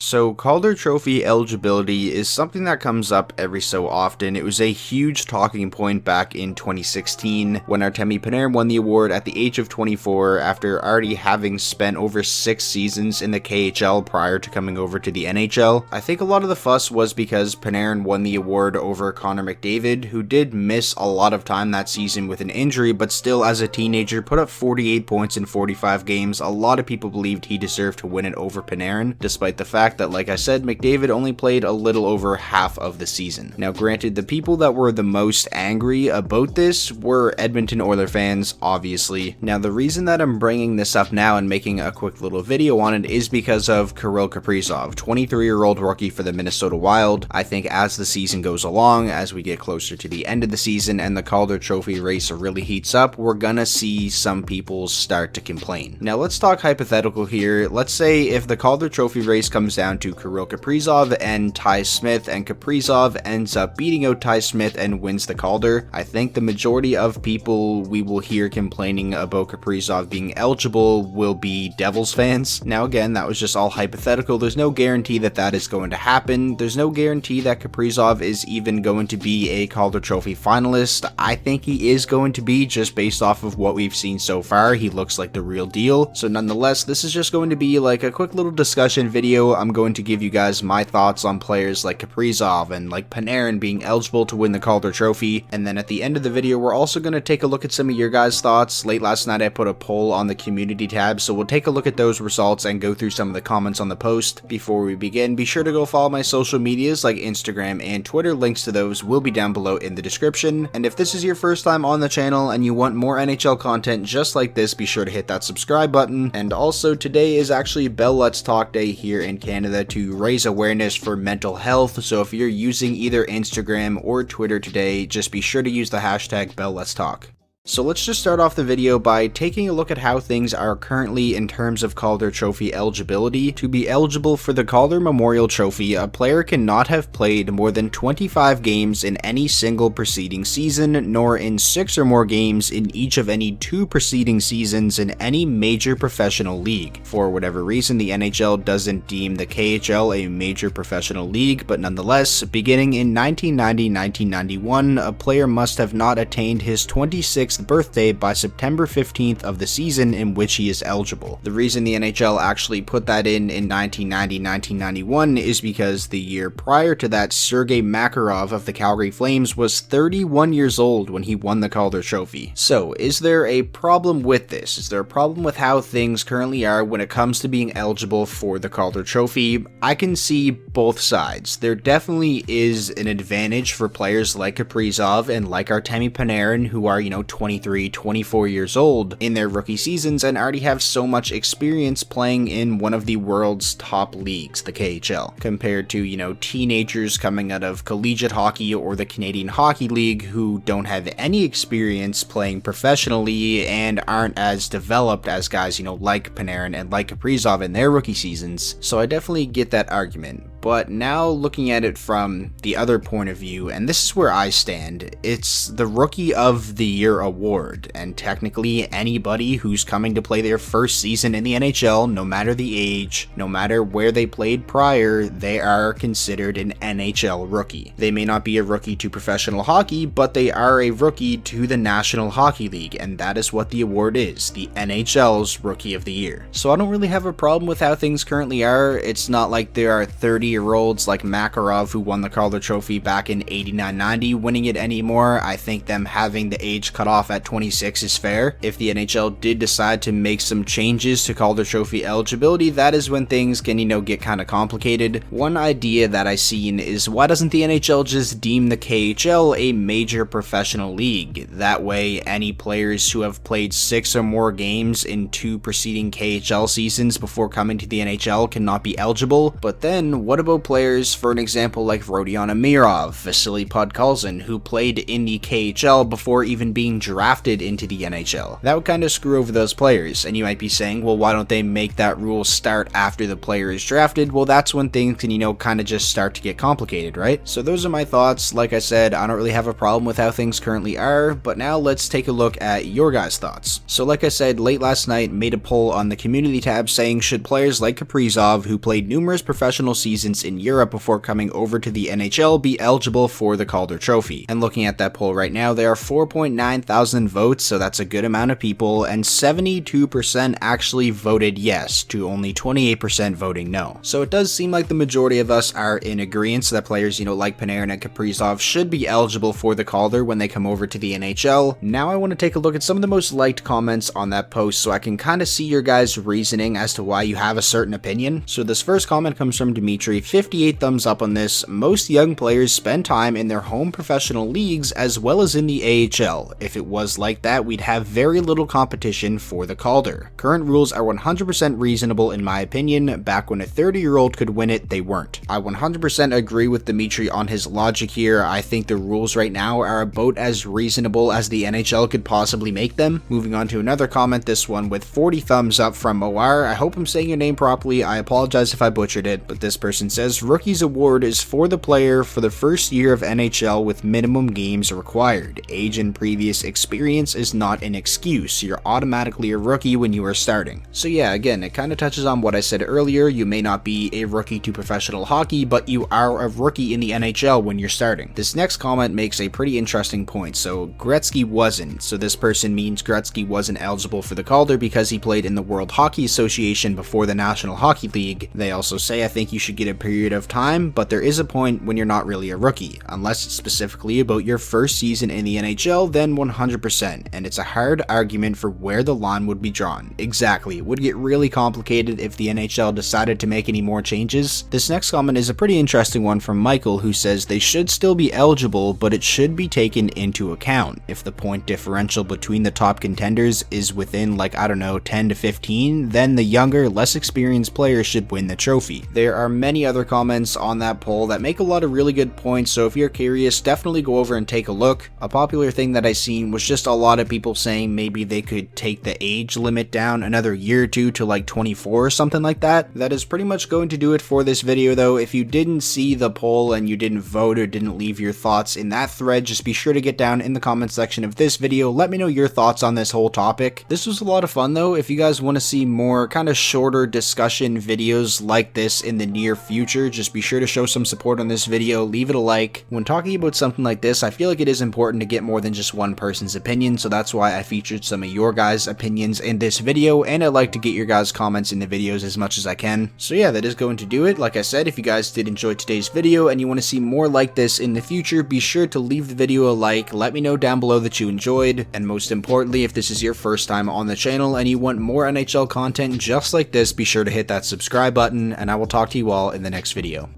So Calder Trophy eligibility is something that comes up every so often. It was a huge talking point back in 2016 when Artemi Panarin won the award at the age of 24 after already having spent over 6 seasons in the KHL prior to coming over to the NHL. I think a lot of the fuss was because Panarin won the award over Connor McDavid, who did miss a lot of time that season with an injury, but still as a teenager put up 48 points in 45 games. A lot of people believed he deserved to win it over Panarin, despite the fact that, like I said, McDavid only played a little over half of the season. Now granted, the people that were the most angry about this were Edmonton Oilers fans, obviously. Now the reason that I'm bringing this up now and making a quick little video on it is because of Kirill Kaprizov, 23-year-old rookie for the Minnesota Wild. I think as the season goes along, as we get closer to the end of the season and the Calder Trophy race really heats up, we're gonna see some people start to complain. Now let's talk hypothetical here. Let's say if the Calder Trophy race comes down to Kirill Kaprizov and Ty Smith, and Kaprizov ends up beating out Ty Smith and wins the Calder. I think the majority of people we will hear complaining about Kaprizov being eligible will be Devils fans. Now again, that was just all hypothetical. There's no guarantee that that is going to happen. There's no guarantee that Kaprizov is even going to be a Calder Trophy finalist. I think he is going to be, just based off of what we've seen so far. He looks like the real deal. So nonetheless, this is just going to be like a quick little discussion video. I'm going to give you guys my thoughts on players like Kaprizov and like Panarin being eligible to win the Calder Trophy, and then at the end of the video we're also going to take a look at some of your guys' thoughts. Late last night I put a poll on the community tab, so we'll take a look at those results and go through some of the comments on the post. Before we begin, be sure to go follow my social medias like Instagram and Twitter. Links to those will be down below in the description. And if this is your first time on the channel and you want more NHL content just like this, be sure to hit that subscribe button. And also, today is actually Bell Let's Talk Day here in Canada to raise awareness for mental health. So if you're using either Instagram or Twitter today, just be sure to use the hashtag #BellLet'sTalk. So let's just start off the video by taking a look at how things are currently in terms of Calder Trophy eligibility. To be eligible for the Calder Memorial Trophy, a player cannot have played more than 25 games in any single preceding season, nor in 6 or more games in each of any 2 preceding seasons in any major professional league. For whatever reason, the NHL doesn't deem the KHL a major professional league, but nonetheless, beginning in 1990-1991, a player must have not attained his 26th birthday by September 15th of the season in which he is eligible. The reason the NHL actually put that in 1990-1991 is because the year prior to that, Sergei Makarov of the Calgary Flames was 31 years old when he won the Calder Trophy. So, is there a problem with this? Is there a problem with how things currently are when it comes to being eligible for the Calder Trophy? I can see both sides. There definitely is an advantage for players like Kaprizov and like Artemi Panarin, who are, 23, 24 years old in their rookie seasons and already have so much experience playing in one of the world's top leagues, the KHL, compared to, teenagers coming out of collegiate hockey or the Canadian Hockey League who don't have any experience playing professionally and aren't as developed as guys, like Panarin and like Kaprizov in their rookie seasons. So I definitely get that argument. But now looking at it from the other point of view, and this is where I stand, it's the Rookie of the Year award, and technically anybody who's coming to play their first season in the NHL, no matter the age, no matter where they played prior, they are considered an NHL rookie. They may not be a rookie to professional hockey, but they are a rookie to the National Hockey League, and that is what the award is, the NHL's Rookie of the Year. So I don't really have a problem with how things currently are. It's not like there are 30-year-olds like Makarov who won the Calder Trophy back in 89-90 winning it anymore. I think them having the age cut off at 26 is fair. If the NHL did decide to make some changes to Calder Trophy eligibility, that is when things can, get kind of complicated. One idea that I've seen is, why doesn't the NHL just deem the KHL a major professional league? That way, any players who have played 6 or more games in 2 preceding KHL seasons before coming to the NHL cannot be eligible. But then, what what about players, for an example, like Rodion Amirov, Vasily Podkolzin, who played in the KHL before even being drafted into the NHL? That would kind of screw over those players, and you might be saying, well, why don't they make that rule start after the player is drafted? Well, that's when things can, kind of just start to get complicated, right? So those are my thoughts. Like I said, I don't really have a problem with how things currently are, but now let's take a look at your guys' thoughts. So like I said, late last night, made a poll on the community tab saying, should players like Kaprizov, who played numerous professional seasons in Europe before coming over to the NHL, be eligible for the Calder trophy? And looking at that poll right now, there are 4.9 thousand votes, so that's a good amount of people, and 72% actually voted yes, to only 28% voting no. So it does seem like the majority of us are in agreement that players, like Panarin and Kaprizov should be eligible for the Calder when they come over to the NHL. Now I want to take a look at some of the most liked comments on that post so I can kind of see your guys' reasoning as to why you have a certain opinion. So this first comment comes from Dimitri, 58 thumbs up on this. Most young players spend time in their home professional leagues as well as in the AHL. If it was like that, we'd have very little competition for the Calder. Current rules are 100% reasonable in my opinion. Back when a 30-year-old could win it, they weren't. I 100% agree with Dimitri on his logic here. I think the rules right now are about as reasonable as the NHL could possibly make them. Moving on to another comment, this one with 40 thumbs up from Moar. I hope I'm saying your name properly. I apologize if I butchered it, but this person says, Rookie's Award is for the player for the first year of NHL with minimum games required. Age and previous experience is not an excuse. You're automatically a rookie when you are starting. So yeah, again, it kind of touches on what I said earlier. You may not be a rookie to professional hockey, but you are a rookie in the NHL when you're starting. This next comment makes a pretty interesting point. So Gretzky wasn't. So this person means Gretzky wasn't eligible for the Calder because he played in the World Hockey Association before the National Hockey League. They also say, I think you should get a period of time, but there is a point when you're not really a rookie. Unless it's specifically about your first season in the NHL, then 100%. And it's a hard argument for where the line would be drawn. Exactly. It would get really complicated if the NHL decided to make any more changes. This next comment is a pretty interesting one from Michael, who says they should still be eligible, but it should be taken into account. If the point differential between the top contenders is within, like, I don't know, 10 to 15, then the younger, less experienced players should win the trophy. There are many other comments on that poll that make a lot of really good points, so if you're curious, definitely go over and take a look. A popular thing that I seen was just a lot of people saying maybe they could take the age limit down another year or two to like 24 or something like that. That is pretty much going to do it for this video though. If you didn't see the poll and you didn't vote or didn't leave your thoughts in that thread, just be sure to get down in the comment section of this video. Let me know your thoughts on this whole topic. This was a lot of fun though. If you guys want to see more kind of shorter discussion videos like this in the near future, just be sure to show some support on this video, leave it a like. When talking about something like this, I feel like it is important to get more than just one person's opinion, so that's why I featured some of your guys' opinions in this video, and I like to get your guys' comments in the videos as much as I can. So yeah, that is going to do it. Like I said, if you guys did enjoy today's video and you want to see more like this in the future, be sure to leave the video a like, let me know down below that you enjoyed, and most importantly, if this is your first time on the channel and you want more NHL content just like this, be sure to hit that subscribe button, and I will talk to you all in the next video.